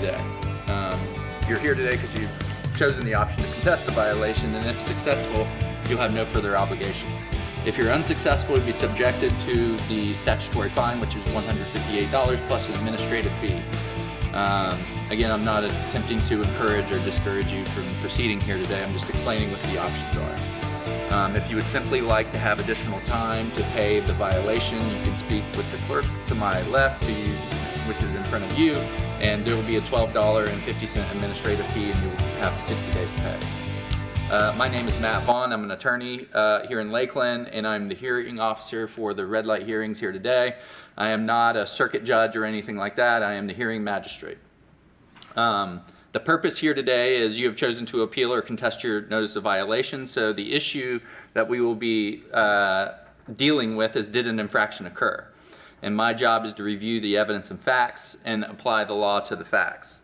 today. You're here today because you've chosen the option to contest the violation, and if successful, you'll have no further obligation. If you're unsuccessful, you'll be subjected to the statutory fine, which is $158 plus an administrative fee. Again, I'm not attempting to encourage or discourage you from proceeding here today. I'm just explaining what the options are. If you would simply like to have additional time to pay the violation, you can speak with the clerk to my left, which is in front of you, and there will be a $12.50 administrative fee, and you will have 60 days to pay. My name is Matt Vaughn. I'm an attorney here in Lakeland, and I'm the hearing officer for the red light hearings here today. I am not a circuit judge or anything like that. I am the hearing magistrate. The purpose here today is you have chosen to appeal or contest your notice of violation. So the issue that we will be dealing with is, did an infraction occur? And my job is to review the evidence and facts and apply the law to the facts.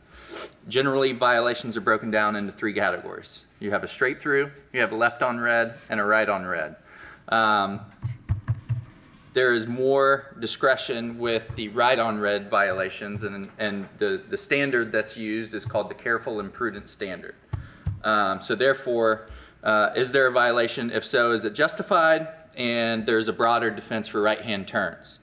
Generally, violations are broken down into three categories. You have a straight through, you have a left on red, and a right on red. There is more discretion with the right on red violations, and the standard that's used is called the careful and prudent standard. So therefore, is there a violation? If so, is it justified? And there's a broader defense for right-hand turns.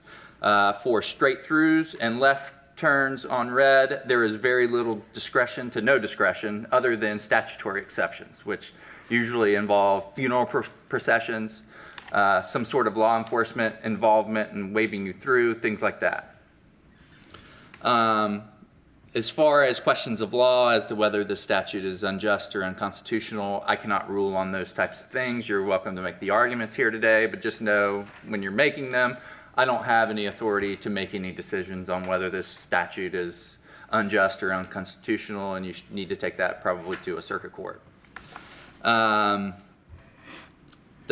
For straight throughs and left turns on red, there is very little discretion to no discretion other than statutory exceptions, which usually involve funeral processions, some sort of law enforcement involvement and waving you through, things like that. As far as questions of law as to whether the statute is unjust or unconstitutional, I cannot rule on those types of things. You're welcome to make the arguments here today, but just know when you're making them, I don't have any authority to make any decisions on whether this statute is unjust or unconstitutional, and you need to take that probably to a circuit court. The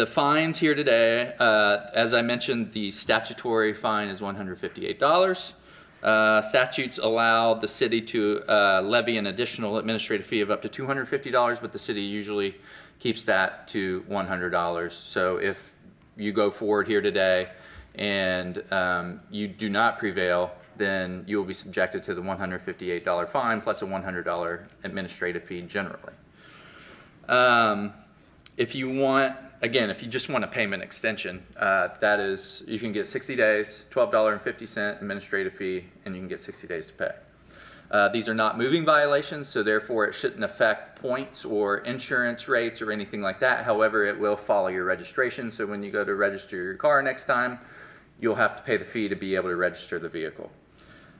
fines here today, as I mentioned, the statutory fine is $158. Statutes allow the city to levy an additional administrative fee of up to $250, but the city usually keeps that to $100. So if you go forward here today and you do not prevail, then you will be subjected to the $158 fine plus a $100 administrative fee generally. If you want, again, if you just want a payment extension, that is, you can get 60 days, $12.50 administrative fee, and you can get 60 days to pay. These are not moving violations, so therefore it shouldn't affect points or insurance rates or anything like that. However, it will follow your registration, so when you go to register your car next time, you'll have to pay the fee to be able to register the vehicle.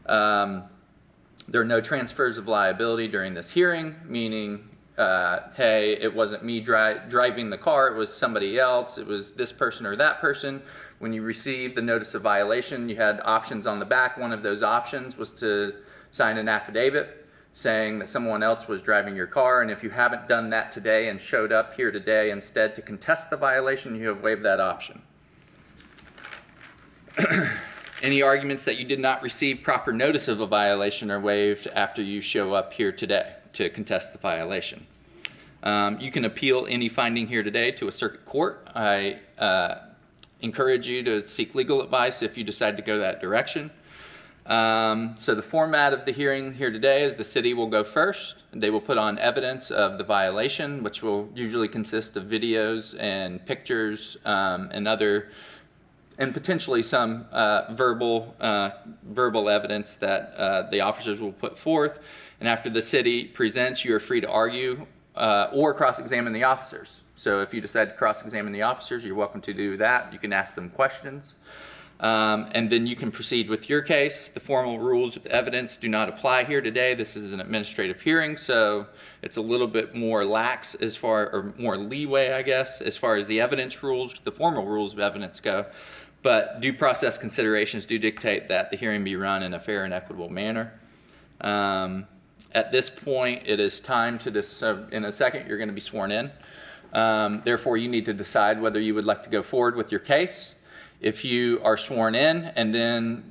There are no transfers of liability during this hearing, meaning hey, it wasn't me driving the car, it was somebody else, it was this person or that person. When you received the notice of violation, you had options on the back. One of those options was to sign an affidavit saying that someone else was driving your car, and if you haven't done that today and showed up here today instead to contest the violation, you have waived that option. Any arguments that you did not receive proper notice of a violation are waived after you show up here today to contest the violation. You can appeal any finding here today to a circuit court. I encourage you to seek legal advice if you decide to go that direction. So the format of the hearing here today is the city will go first. They will put on evidence of the violation, which will usually consist of videos and pictures and potentially some verbal evidence that the officers will put forth. And after the city presents, you are free to argue or cross-examine the officers. So if you decide to cross-examine the officers, you're welcome to do that. You can ask them questions. And then you can proceed with your case. The formal rules of evidence do not apply here today. This is an administrative hearing, so it's a little bit more lax or more leeway, I guess, as far as the evidence rules, the formal rules of evidence go. But due process considerations do dictate that the hearing be run in a fair and equitable manner. At this point, it is time to in a second, you're going to be sworn in. Therefore, you need to decide whether you would like to go forward with your case. If you are sworn in and then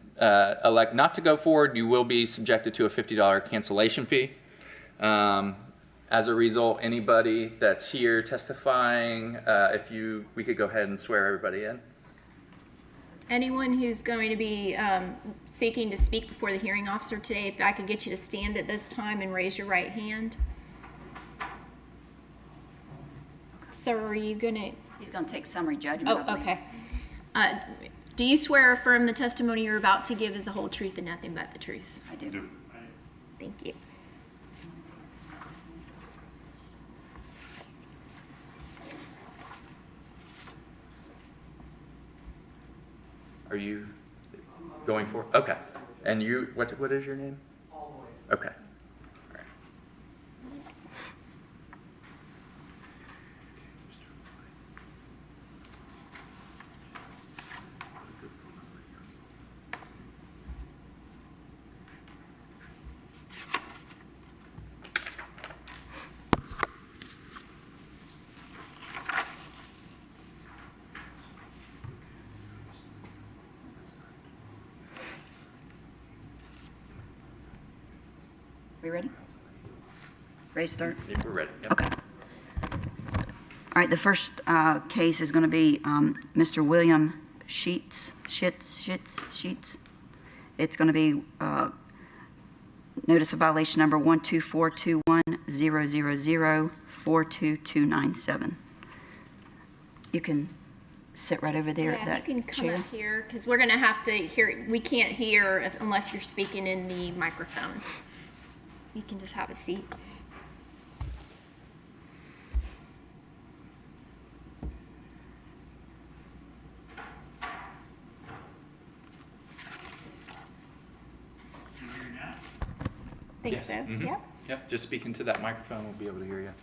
elect not to go forward, you will be subjected to a $50 cancellation fee. As a result, anybody that's here testifying, we could go ahead and swear everybody in. Anyone who's going to be seeking to speak before the hearing officer today, if I could get you to stand at this time and raise your right hand. Sir, are you going to... He's going to take summary judgment. Oh, okay. Do you swear or affirm the testimony you're about to give is the whole truth and nothing but the truth? I do. Thank you. Are you going for? Okay. And you, what is your name? Okay. All right. We ready? Ready to start? Yeah, we're ready. Yep. Okay. All right, the first case is going to be Mr. William Sheets. It's going to be notice of violation number 1242100042297. You can sit right over there at that you can come chair. up here because we're going to have to hear. We can't hear unless you're speaking in the microphone. You can just have a seat. Think Yes. so. Mhm. Yep. Yep. Just speaking to that microphone, we'll be able to hear you.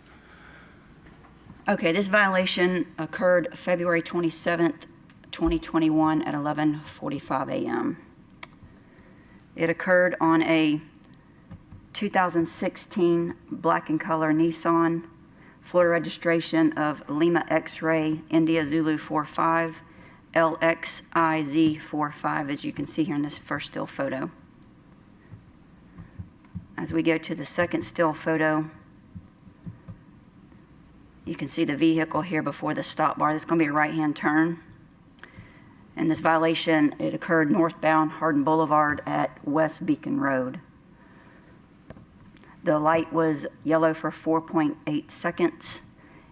Okay, this violation occurred February 27th, 2021 at 11:45 a.m. It occurred on a 2016 black and color Nissan, Florida registration of Lima X-Ray India Zulu 45 LXIZ 45, as you can see here in this first still photo. As we go to the second still photo, you can see the vehicle here before the stop bar. This is going to be a right-hand turn. And this violation, it occurred northbound Hardin Boulevard at West Beacon Road. The light was yellow for 4.8 seconds,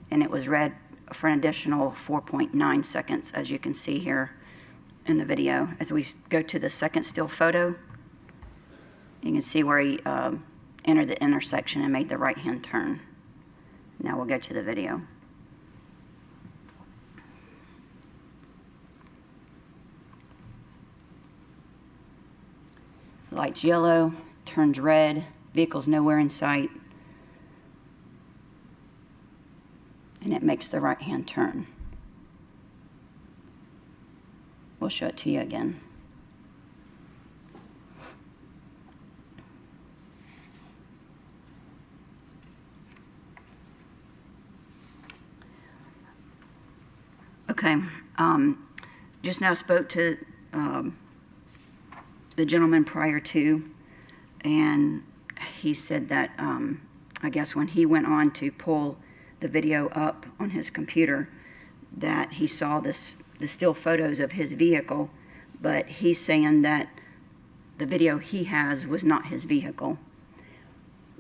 and it was red for an additional 4.9 seconds, as you can see here in the video. As we go to the second still photo, you can see where he entered the intersection and made the right-hand turn. Now we'll go to the video. Light's yellow, turns red, vehicle's nowhere in sight, and it makes the right-hand turn. We'll show it to you again. Okay, just now spoke to the gentleman prior to, and he said that I guess when he went on to pull the video up on his computer, that he saw the still photos of his vehicle, but he's saying that the video he has was not his vehicle.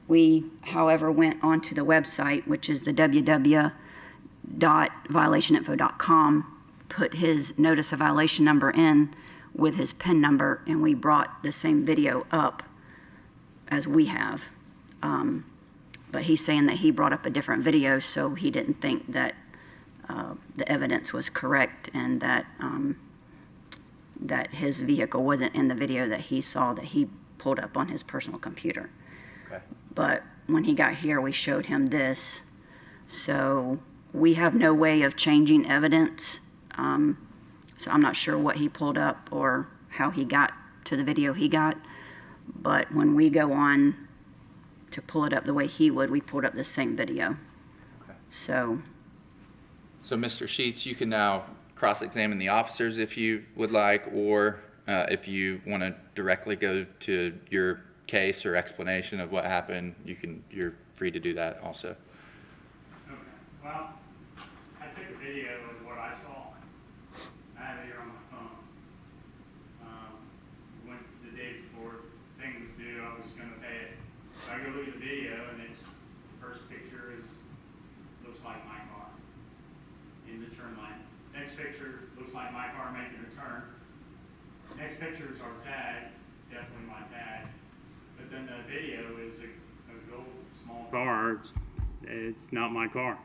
We, however, went onto the website, which is the www.violationinfo.com, put his notice of violation number in with his PIN number, and we brought the same video up as we have. But he's saying that he brought up a different video, so he didn't think that the evidence was correct, and that that his vehicle wasn't in the video that he saw that he pulled up on his personal computer. Okay. But when he got here, we showed him this. So we have no way of changing evidence. So I'm not sure what he pulled up or how he got to the video he got. But when we go on to pull it up the way he would, we pulled up the same video. Okay. So Mr. Sheets, you can now cross-examine the officers if you would like, or if you want to directly go to your case or explanation of what happened, you're free to do that also. Okay. Well, I took a video of what I saw. I have it here on my phone. I go look at the video, and it's, the first picture looks like my car in the turn lane. Next picture looks like my car making a turn. Next pictures are tagged, definitely my tag. But then the video is a gold small car. It's not my car.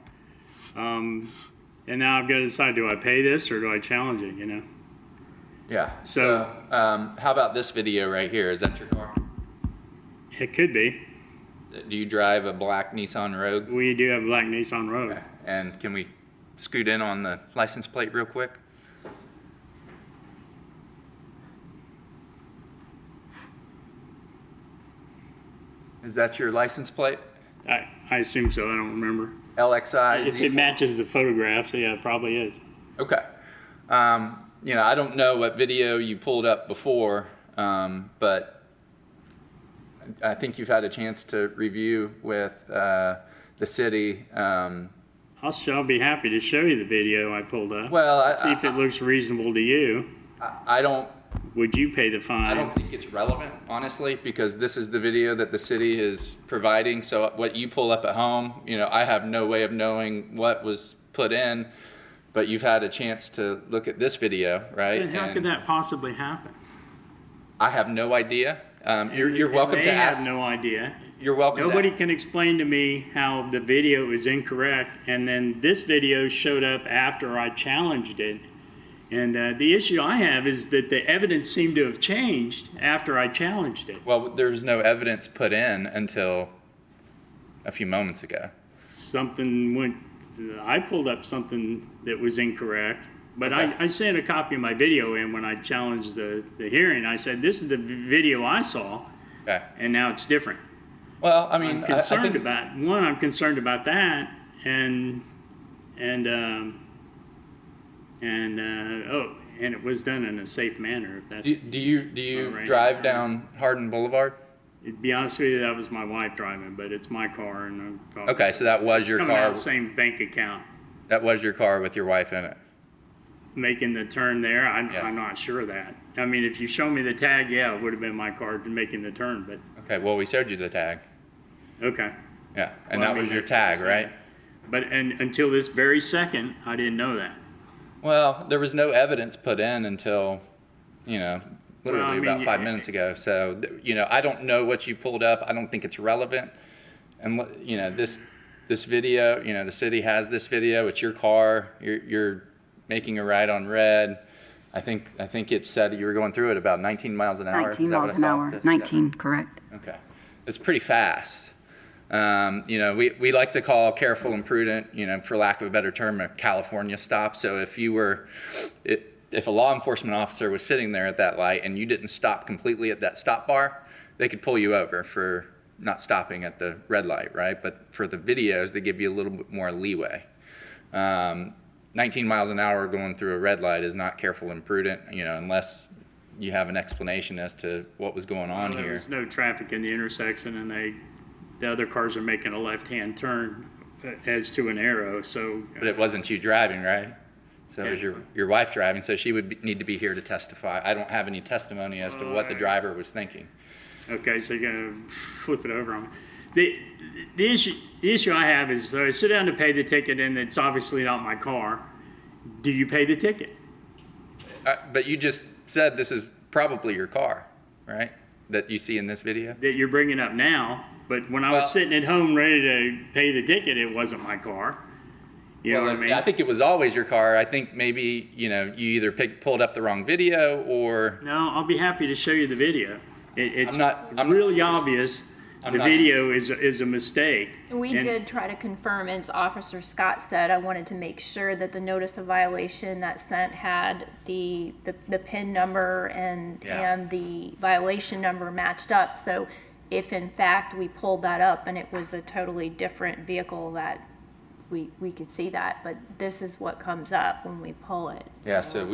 And now I've got to decide, do I pay this or do I challenge it, you know? Yeah. So, how about this video right here? Is that your car? It could be. Do you drive a black Nissan Rogue? We do have a black Nissan Rogue. Okay. And can we scoot in on the license plate real quick? Is that your license plate? I assume so. I don't remember. LXI? If it matches the photographs, yeah, it probably is. Okay. You know, I don't know what video you pulled up before, but I think you've had a chance to review with the city. I'll be happy to show you the video I pulled up. Well, see if it looks reasonable to you. I don't. Would you pay the fine? I don't think it's relevant, honestly, because this is the video that the city is providing. So what you pull up at home, you know, I have no way of knowing what was put in, but you've had a chance to look at this video, right? And how could that possibly happen? I have no idea. You're welcome to ask. They have no idea. You're welcome. Nobody can explain to me how the video is incorrect, and then this video showed up after I challenged it. And the issue I have is that the evidence seemed to have changed after I challenged it. Well, there was no evidence put in until a few moments ago. I pulled up something that was incorrect, but Okay. I sent a copy of my video in when I challenged the hearing. I said, this is the video I saw, Okay. and now it's different. Well, I mean, I'm concerned I think, I'm concerned about that, and it was done in a safe manner. If that's do you right. drive down Hardin Boulevard? To be honest with you, that was my wife driving, but it's my car, and Okay, so that was your coming out car. of the same bank account. That was your car with your wife in it. Making the turn there, Yeah. I'm not sure of that. I mean, if you show me the tag, yeah, it would have been my car making the turn, but Okay, well, we showed you the tag. okay. Yeah, and Well, I that was mean, your that's tag, the same. right? But until this very second, I didn't know that. Well, there was no evidence put in until, you know, literally Well, I mean, about 5 minutes ago. So, you know, I don't know what you pulled up. I don't think it's relevant. And, you know, this video, you know, the city has this video. It's your car. You're making a right on red. I think it said you were going through it about 19 miles an hour. 19 Is that what miles I an saw? hour, This- 19, correct. Okay. It's pretty fast. You know, we like to call careful and prudent, you know, for lack of a better term, a California stop. So if a law enforcement officer was sitting there at that light and you didn't stop completely at that stop bar, they could pull you over for not stopping at the red light, right? But for the videos, they give you a little bit more leeway. 19 miles an hour going through a red light is not careful and prudent, you know, unless you have an explanation as to what was going on There here. was no traffic in the intersection, and the other cars are making a left-hand turn as to an arrow, so. But it wasn't you driving, right? So it was Yeah. your wife driving, so she would need to be here to testify. I don't have any testimony as to what the driver was thinking. Okay, so you're gonna flip it over on me. The issue I have is, so I sit down to pay the ticket, and it's obviously not my car. Do you pay the ticket? But you just said this is probably your car, right? That you see in this video? That you're bringing up now, but when I was Well- sitting at home ready to pay the ticket, it wasn't my car. You know what I mean? I think it was always your car. I think maybe, you know, you either pulled up the wrong video or... No, I'll be happy to show you the video. It's I'm really not- obvious. I'm The not- video is a mistake. We And- did try to confirm, as Officer Scott said, I wanted to make sure that the notice of violation that sent had the PIN number and the violation number matched up. So if in fact we pulled that up and it was a totally different vehicle, that we could see that. But this is what comes up when we pull it. Yeah, so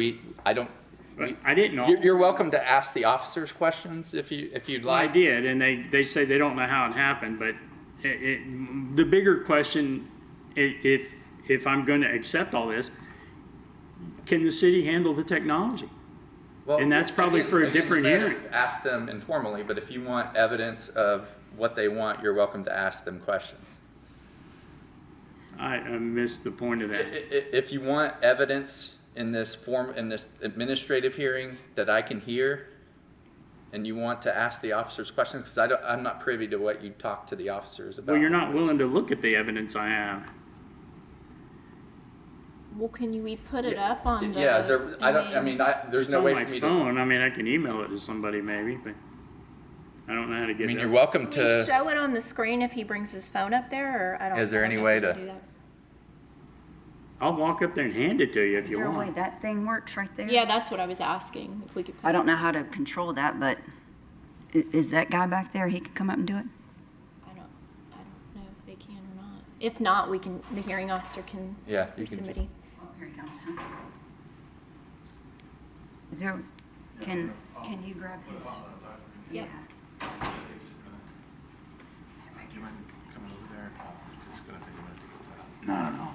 I don't... But I didn't know. You're welcome to ask the officers questions if you'd Well, I like. did, and they say they don't know how it happened, but the bigger question, if I'm going to accept all this, can the city handle the technology? Well, And that's probably again- for a again, different you might hearing. have asked them informally, but if you want evidence of what they want, you're welcome to ask them questions. I missed the point of that. If you want evidence in this administrative hearing that I can hear, and you want to ask the officers questions, because I'm not privy to what you talk to the officers about. Well, you're not willing to look at the evidence I have. Well, we put it up on the? Yeah, is there, there's It's no on way my for me phone. I mean, I can email it to somebody maybe, but I don't know how to get it. you're up. welcome Can we to, show it on the screen if he brings his phone up there, or I don't? Is there I don't any know way if we to- can do that. I'll walk up there and hand it to you if Is you there a way want. that thing works right there? Yeah, that's what I was asking, if we could. I don't know how to control that, but is that guy back there, he could come up and do it? I don't know if they can or not. If not, the hearing officer can. Yeah, or you can somebody. Oh, here he comes. Is there, can you grab his? Yeah. Do you mind coming over there? It's gonna take a minute to get this out. No, no.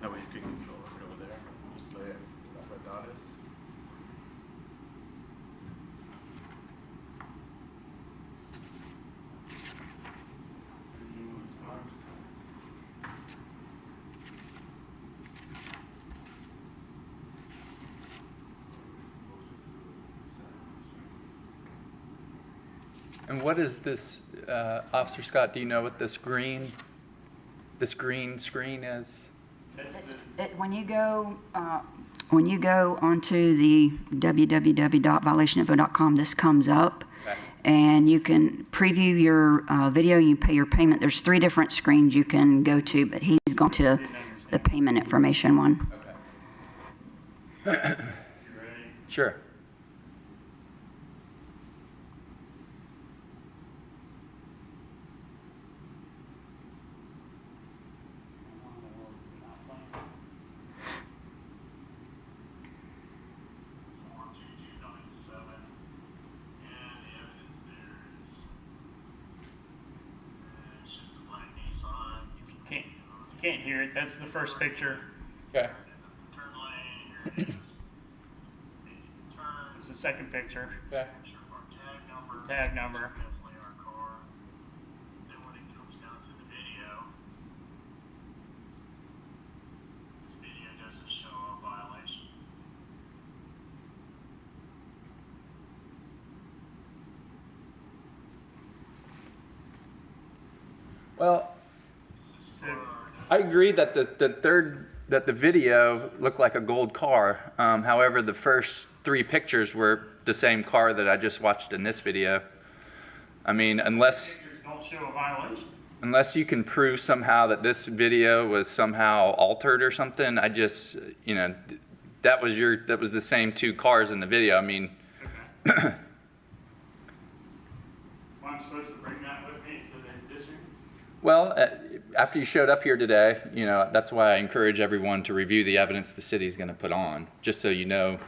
That way you can control it over there. Just lay it where that dot is. and what is this, Officer Scott, do you know what this green screen is? When you go onto the www.violationinfo.com, this comes up, Okay. and you can preview your video, you pay your payment. There's 3 different screens you can go to, but he's gone to the payment information one. Okay. You ready? Sure. You can't hear it. That's the first picture. Okay. It's the second picture. Okay. Tag number. Well, So, I agree that the video looked like a gold car. However, the first 3 pictures were the same car that I just watched in this video. I mean, unless pictures don't show a violation. you can prove somehow that this video was somehow altered or something, I just, that was the same 2 cars in the video. I mean, Okay. Well, I'm supposed to bring that with me to this hearing? well, after you showed up here today, that's why I encourage everyone to review the evidence the city's going to put on, just so you know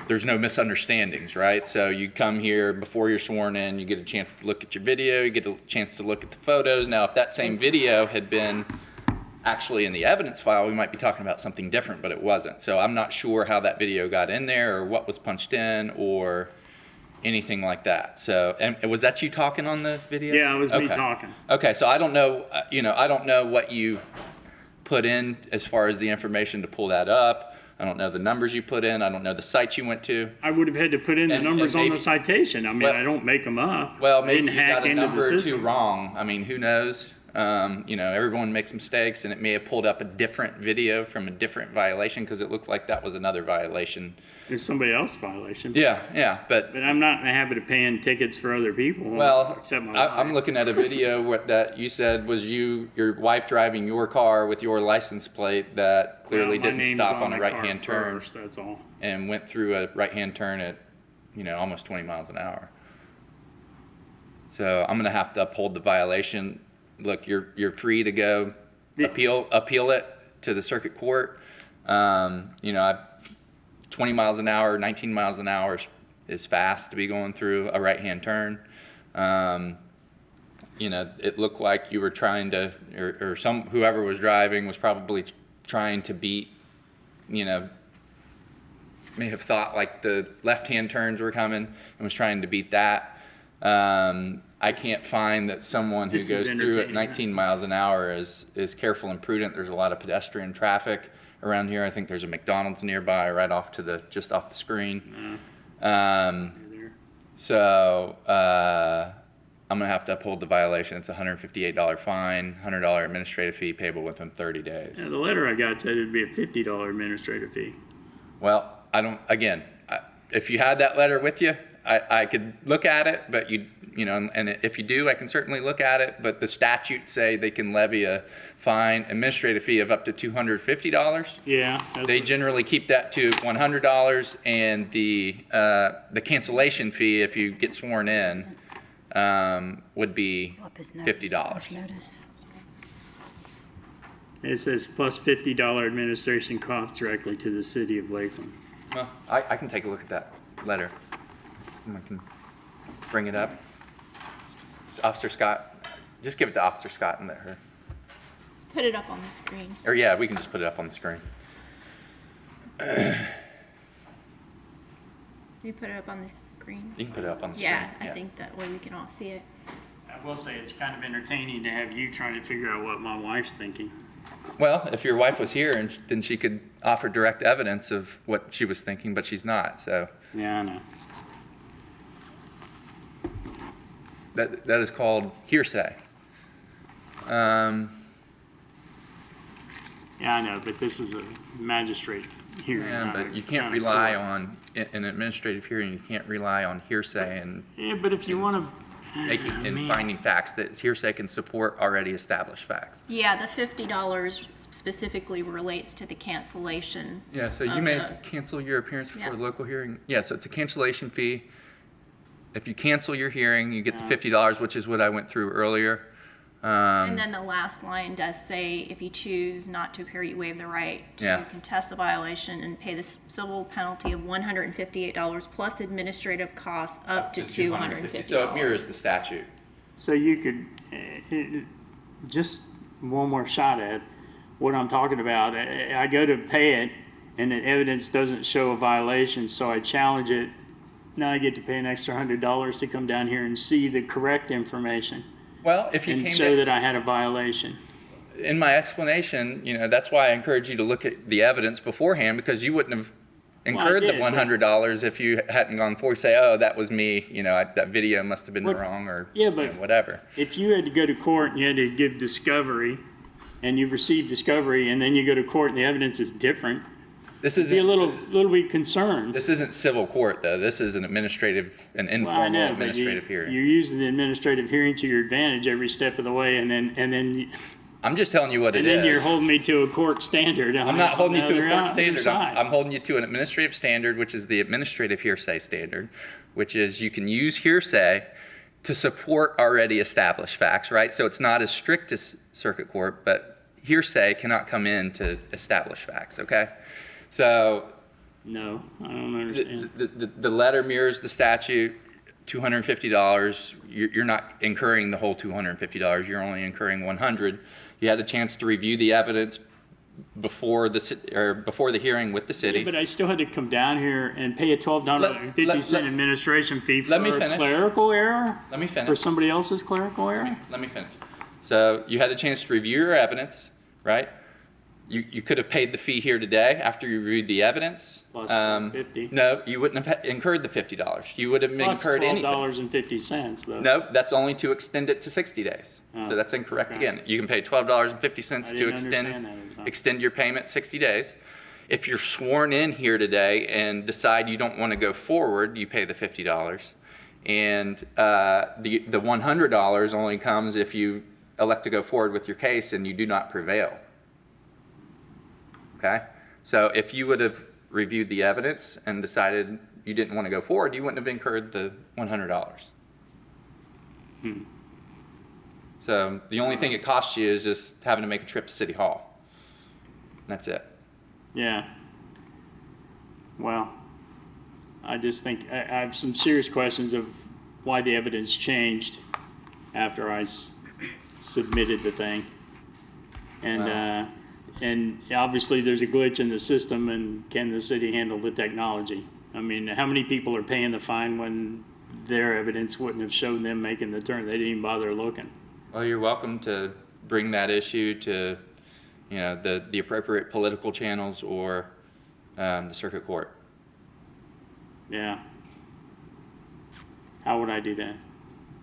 there's no misunderstandings, right? So you come here before you're sworn in, you get a chance to look at your video, you get a chance to look at the photos. Now, if that same video had been actually in the evidence file, we might be talking about something different, but it wasn't. So I'm not sure how that video got in there or what was punched in or anything like that. So, and was that you talking on the video? Yeah, it was me Okay. talking. Okay, so I don't know, I don't know what you put in as far as the information to pull that up. I don't know the numbers you put in. I don't know the sites you went to. I would have had to put in the And numbers on maybe- the citation. I mean, Well- I don't make them up. Well, I maybe didn't you hack got a into the number or two system. wrong. I mean, who knows? Everyone makes mistakes, and it may have pulled up a different video from a different violation because it looked like that was another violation. There's somebody else's violation. Yeah, but But I'm not in the habit of paying tickets for other people. well, except my I'm wife. looking at a video that you said was your wife driving your car with your license plate that clearly Well, my didn't name's stop on on a the right-hand car turn first, that's all. and went through a right-hand turn at, almost 20 miles an hour. So I'm gonna have to uphold the violation look, you're free to go appeal it to the circuit court. You know, 20 miles an hour, 19 miles an hour is fast to be going through a right-hand turn. You know, it looked like you were trying to, or whoever was driving was probably trying to beat, you know, may have thought like the left-hand turns were coming and was trying to beat that. I can't find that someone who goes through at 19 miles an hour is careful and prudent. There's a lot of pedestrian traffic around here. I think there's a McDonald's nearby, right off to just off the screen. So I'm gonna have to uphold the violation. It's a $158 fine, $100 administrative fee payable within 30 days. Yeah, the letter I got said it'd be a $50 administrative fee. Well, if you had that letter with you, I could look at it, but you know, and if you do, I can certainly look at it, but the statutes say they can levy a fine, administrative fee of up to $250. Yeah. They generally keep that to $100, and the cancellation fee, if you get sworn in, would be $50. It says plus $50 administration costs directly to the city of Lakeland. Well, I can take a look at that letter. Someone can bring it up. It's Officer Scott. Just give it to Officer Scott and let her. Just put it up on the screen. Or yeah, we can just put it up on the screen. You put it up on the screen? You can put it up on the Yeah, screen. I think that way we can all see it. I will say it's kind of entertaining to have you trying to figure out what my wife's thinking. Well, if your wife was here, then she could offer direct evidence of what she was thinking, but she's not. So Yeah, I know. that is called hearsay. Yeah, I know, but this is a magistrate hearing. Yeah, not but a you can't county rely court. on in an administrative hearing. You can't rely on hearsay and Yeah, but if you want to finding facts. That hearsay can support already established facts. Yeah, the $50 specifically relates to the cancellation. Yeah, so you may cancel your appearance before the local hearing. Yeah, so it's a cancellation fee. If you cancel your hearing, you get the $50, which is what I went through earlier. And then the last line does say, if you choose not to appear, you waive the right to contest the violation and pay the civil penalty of $158 plus administrative costs up to $250. So it mirrors the statute. So you could, just one more shot at what I'm talking about. I go to pay it and the evidence doesn't show a violation, so I challenge it. Now I get to pay an extra $100 to come down here and see the correct information Well, if you and came show to, that I had a violation. in my explanation, you know, that's why I encourage you to look at the evidence beforehand, because you wouldn't have incurred the did, but- $100 if you hadn't gone forward. Say, oh, that was me. You know, that video must have been wrong, or Yeah, you but- know, whatever. If you had to go to court and you had to give discovery and you received discovery and then you go to court and the evidence is different, This be a isn't little bit concerned. this isn't civil court though. This is an informal I know, but administrative hearing. You're using the administrative hearing to your advantage every step of the way, and then I'm just telling you what it and then is. you're holding me to a court standard. I'm not holding you to a court standard. I'm holding you to an administrative standard, which is the administrative hearsay standard, which is you can use hearsay to support already established facts, right? So it's not as strict as circuit court, but hearsay cannot come in to establish facts, okay? So No, I don't understand. the letter mirrors the statute, $250. You're not incurring the whole $250. You're only incurring $100. You had a chance to review the evidence before the hearing with the city. Yeah, but I still had to come down here and pay a $12.50 administration fee for let me a finish. clerical error? Let me finish. For somebody else's clerical error? Let me finish. So you had a chance to review your evidence, right? You could have paid the fee here today after you reviewed the evidence. Plus $50. No, you wouldn't have incurred the $50. You would have incurred anything. $12.50 though. No, that's only to extend it to 60 days. Oh, So that's incorrect okay. again. You can pay $12.50 I to didn't understand that. extend your payment 60 days. If you're sworn in here today and decide you don't want to go forward, you pay the $50. And the $100 only comes if you elect to go forward with your case and you do not prevail. Okay? So if you would have reviewed the evidence and decided you didn't want to go forward, you wouldn't have incurred the $100. So the only thing it costs you is just having to make a trip to City Hall. That's it. Yeah. Well, I just think I have some serious questions of why the evidence changed after I submitted the thing. And, and obviously there's a glitch in the system, and can the city handle the technology? I mean, how many people are paying the fine when their evidence wouldn't have shown them making the turn? They didn't even bother looking. Well, you're welcome to bring that issue to, you know, the appropriate political channels or the circuit court. Yeah. How would I do that?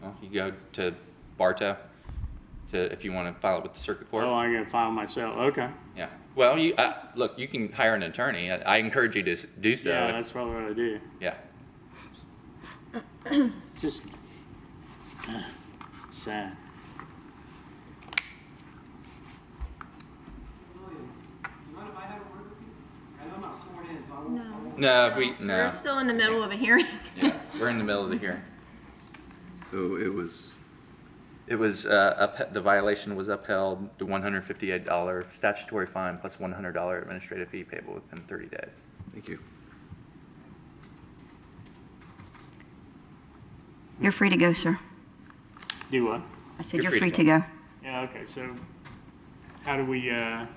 Well, you go to Bartow if you want to file it with the circuit court. Oh, I gotta file myself. Okay. Yeah. Well, look, you can hire an attorney. I encourage you to do so. Yeah, that's probably what I do. Yeah. Just sad. William, you mind if I have a word with you? I know I'm not sworn in, so I won't. No. No, We're still in the middle of a hearing. Yeah, we're in the middle of the hearing. So it was, The violation was upheld. The $158 statutory fine plus $100 administrative fee payable within 30 days. thank you. You're free to go, sir. Do what? I said You're you're free free to to go. Yeah, okay, so how do we, I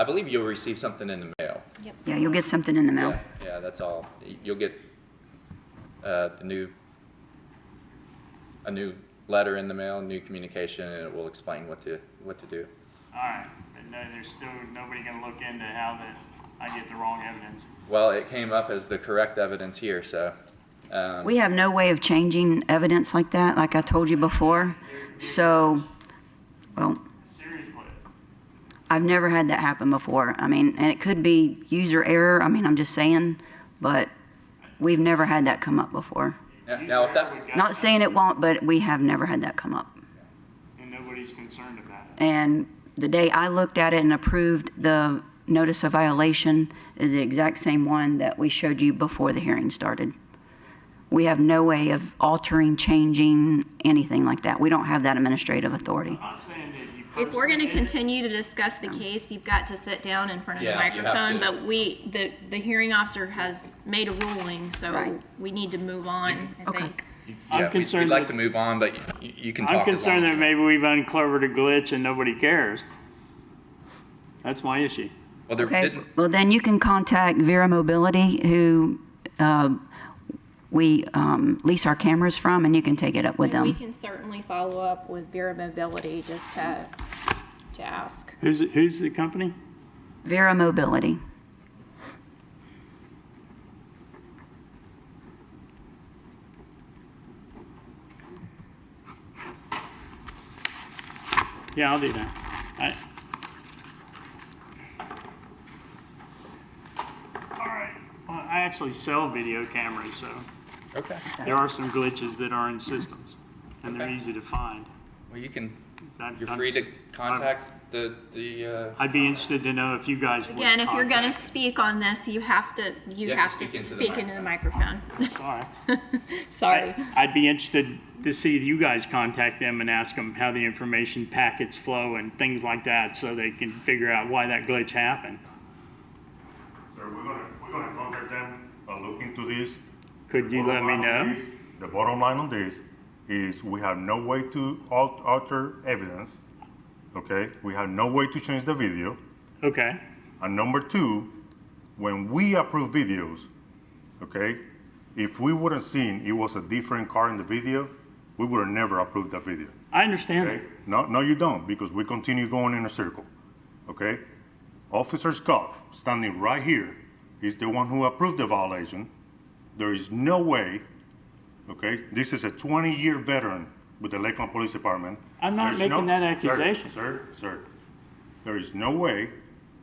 believe you'll receive something in the mail. Yeah, you'll get something in the mail. Yeah, that's all. You'll get a new letter in the mail, new communication, and it will explain what to do. all right, but no, there's still nobody gonna look into how that I get the wrong evidence. Well, it came up as the correct evidence here, so. We have no way of changing evidence like that, like I told you before. So, well, Seriously. I've never had that happen before. I mean, and it could be user error. I mean, I'm just saying, but we've never had that come up before. Now, if that, Not saying it won't, but we have never had that come up. And nobody's concerned about it. And the day I looked at it and approved the notice of violation is the exact same one that we showed you before the hearing started. We have no way of altering, changing, anything like that. We don't have that administrative authority. I'm saying that you. If we're going to personally- continue to discuss the case, you've got to sit down in front of the Yeah, you have microphone. to. But the hearing officer has made a ruling, so Right. we need to move on, I Okay. think. I'm yeah, we'd concerned like that- to move on, but you can talk. I'm as long concerned as that you- maybe we've uncovered a glitch and nobody cares. That's my issue. Well, there Okay, didn't, well, then you can contact Vera Mobility, who we lease our cameras from, and you can take it up with And we them. can certainly follow up with Vera Mobility just to ask. Who's the company? Vera Mobility. Yeah, I'll do that. All right. Well, I actually sell video cameras, so okay. there are some glitches that are in systems, and they're Okay. easy to find. Well, you can, Is that- you're free to contact the I'd be interested to know if you guys would. Again, if you're going to contact- speak on this, you have to speak into the microphone. Sorry. Sorry. I'd be interested to see you guys contact them and ask them how the information packets flow and things like that, so they can figure out why that glitch happened. Sir, we're gonna contact them and look into this. Could you let me know? The bottom line on this is we have no way to alter evidence, okay? We have no way to change the video. Okay. And number two, when we approve videos, okay, if we would have seen it was a different car in the video, we would have never approved that video. I understand. Okay? No, you don't, because we continue going in a circle, okay? Officer Scott, standing right here, is the one who approved the violation. There is no way, okay? This is a 20-year veteran with the Lakeland Police Department. I'm not There's making that accusation. Sir, there is no way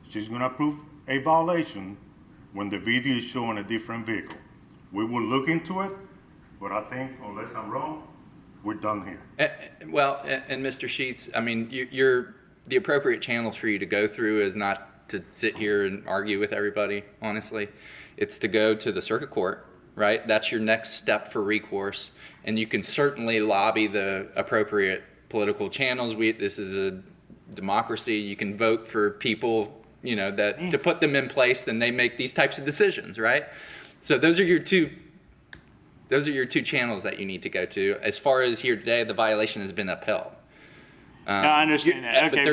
she's gonna approve a violation when the video is showing a different vehicle. We will look into it, but I think, unless I'm wrong, we're done here. Well, and Mr. Sheets, I mean, the appropriate channels for you to go through is not to sit here and argue with everybody, honestly. It's to go to the circuit court right? That's your next step for recourse. And you can certainly lobby the appropriate political channels. This is a democracy. You can vote for people, that to put them in place, then they make these types of decisions, right? So those are your two channels that you need to go to. As far as here today, the violation has been upheld. No, I understand that. but Okay,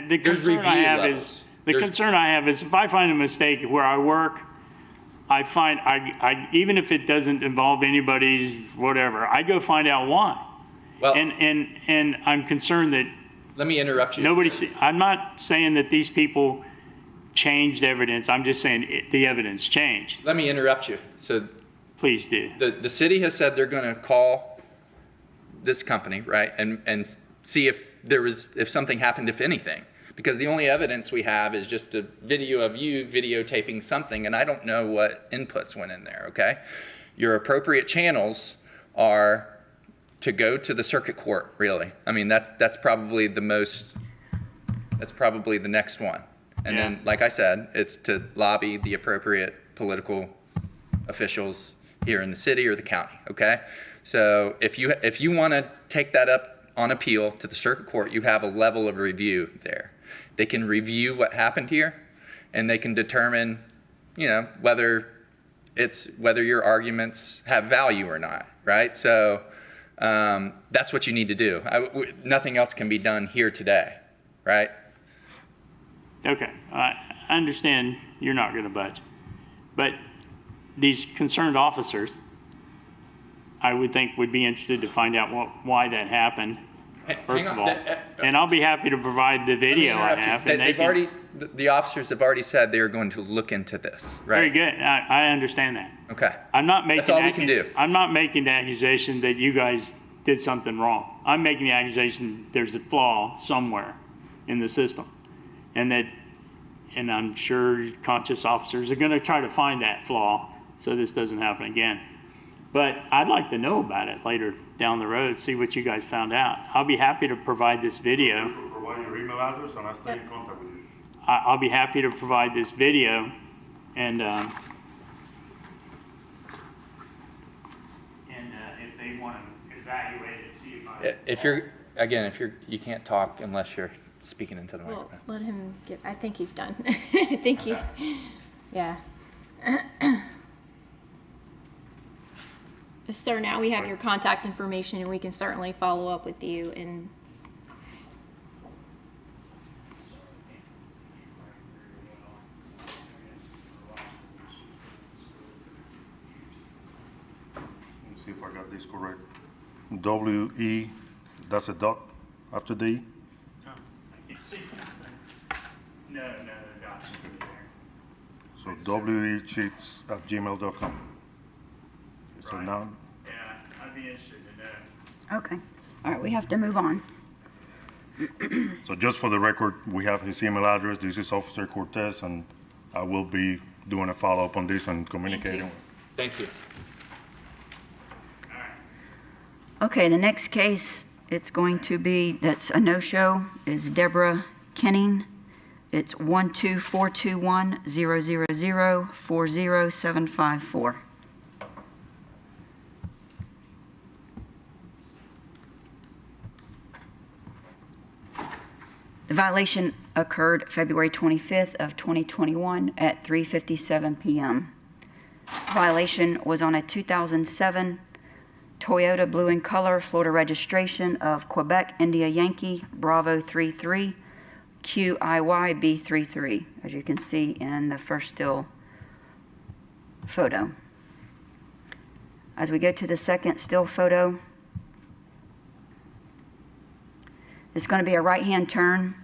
the concern I review have levels. concern I have is if I find a mistake where I work, I find I even if it doesn't involve anybody's whatever, I go find out why. Well, And I'm concerned that let me interrupt you. I'm not saying that these people changed evidence. I'm just saying the evidence changed. Let me interrupt you. So Please do. the city has said they're going to call this company, right, and see if something happened, if anything, because the only evidence we have is just a video of you videotaping something, and I don't know what inputs went in there. Okay, your appropriate channels are to go to the circuit court. Really, I mean that's probably the next one, and Yeah. then like I said, it's to lobby the appropriate political officials here in the city or the county. Okay, so if you want to take that up on appeal to the circuit court, you have a level of review there. They can review what happened here, and they can determine, whether your arguments have value or not, right? So that's what you need to do. Nothing else can be done here today, right? Okay, I understand you're not going to budge, but these concerned officers, I would think, would be interested to find out why that happened, first of all. And I'll be happy to provide the video I have. And the officers have already said they are going to look into this, right? Very good. I understand that. Okay. I'm not making That's all we can do. I'm not making the accusation that you guys did something wrong. I'm making the accusation there's a flaw somewhere in the system, and I'm sure conscious officers are going to try to find that flaw so this doesn't happen again. But I'd like to know about it later down the road, see what you guys found out. I'll be happy to provide this video. Provide your email address and I'll stay in contact with you. I'll be happy to provide this video, and if they want to evaluate it, see if You can't talk unless you're speaking into the Well, microphone. let him I think he's done. I think he's, yeah. Sir, now we have your contact information, and we can certainly follow up with you and Let me see if I got this correct. W-E, that's a dot after the E? I can't see. No, gotcha. So wecheats@gmail.com. So Right. now, Yeah, I'd be interested to know. Okay. All right, we have to move on. so just for the record, we have his email address. This is Officer Cortez, and I will be doing a follow-up on this and communicating. Thank you. Okay, the next case, it's going to be, that's a no-show, is Deborah Kenning. It's 12421-000-40754. The violation occurred February 25th of 2021 at 3:57 p.m. Violation was on a 2007 Toyota blue in color, Florida registration of Quebec India Yankee Bravo 33 QIY B33, as you can see in the first still photo. As we go to the second still photo, it's going to be a right-hand turn.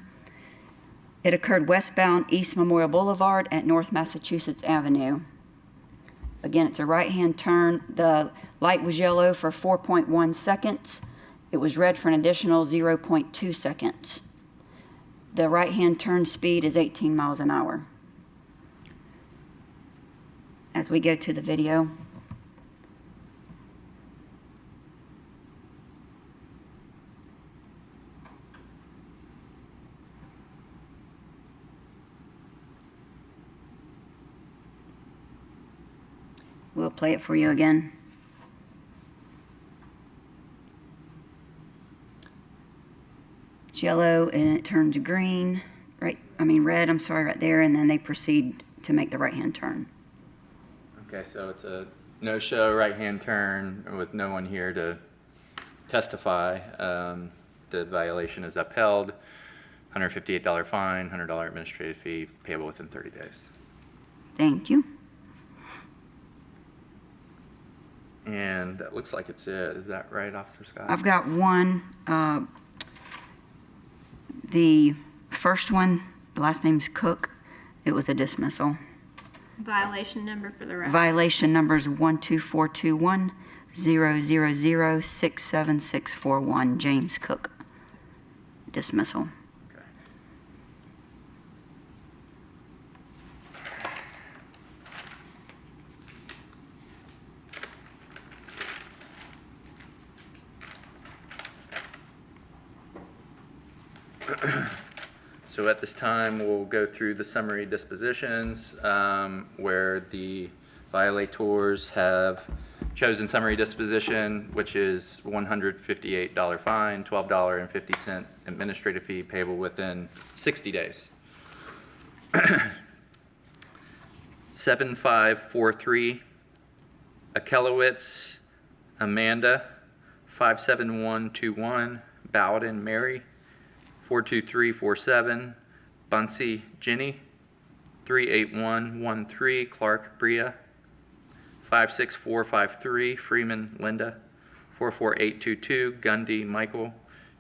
It occurred westbound East Memorial Boulevard at North Massachusetts Avenue. Again, it's a right-hand turn. The light was yellow for 4.1 seconds. It was red for an additional 0.2 seconds. The right-hand turn speed is 18 miles an hour. As we go to the video. We'll play it for you again. It's yellow and it turns green, red, I'm sorry, right there, and then they proceed to make the right-hand turn. Okay, so it's a no-show right-hand turn with no one here to testify. The violation is upheld. $158 fine, $100 administrative fee, payable within 30 days. Thank you. And that looks like it's it. Is that right, Officer Scott? I've got one. The first one, the last name's Cook. It was a dismissal. Violation number for the record. Violation numbers 12421 000 67641. James Cook. Dismissal. Okay. So at this time, we'll go through the summary dispositions, where the violators have chosen summary disposition, which is $158 fine, $12.50 administrative fee payable within 60 days. 7543, Akelowitz Amanda, 57121, Bowden Mary, 42347, Bunsey Ginny, 38113, Clark Bria, 56453, Freeman Linda, 44822, Gundy Michael,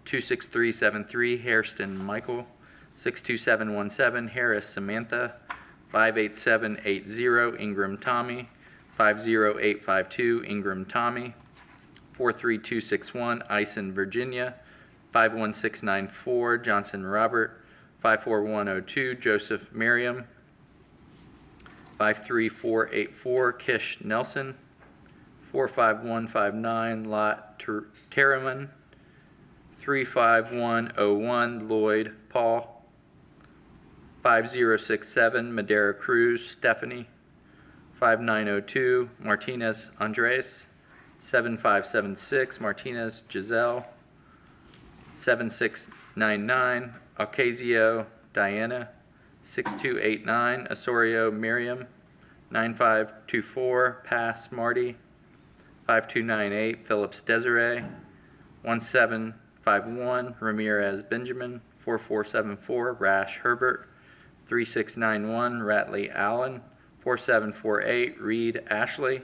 26373, Hairston Michael, 62717, Harris Samantha, 58780, Ingram Tommy, 50852, Ingram Tommy, 43261, Ison Virginia, 51694, Johnson Robert, 54102, Joseph Merriam, 53484, Kish Nelson, 45159, Lot Terriman, 35101, Lloyd Paul, 5067, Madera Cruz Stephanie, 5902, Martinez Andres, 7576, Martinez Giselle, 7699, Ocasio Diana, 6289, Osorio Miriam, 9524, Pass Marty, 5298, Phillips Desiree, 1751, Ramirez Benjamin, 4474, Rash Herbert, 3691, Ratley Allen, 4748, Reed Ashley,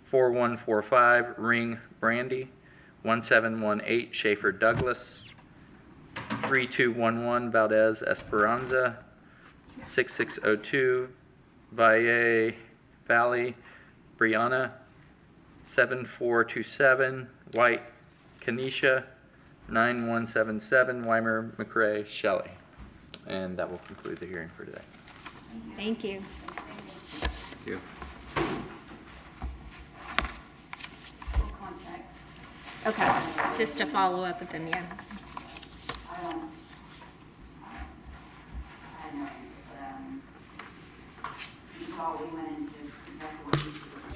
4145, Ring Brandy, 1718, Schaefer Douglas, 3211, Valdez Esperanza, 6602, Valle Valley, Brianna, 7427, White Kenesha, 9177, Weimer McRae Shelley. And that will conclude the hearing for today. Thank you. Thank you. Okay, just to follow up with them, yeah. I had no answer for that one. You saw we went into exactly what he was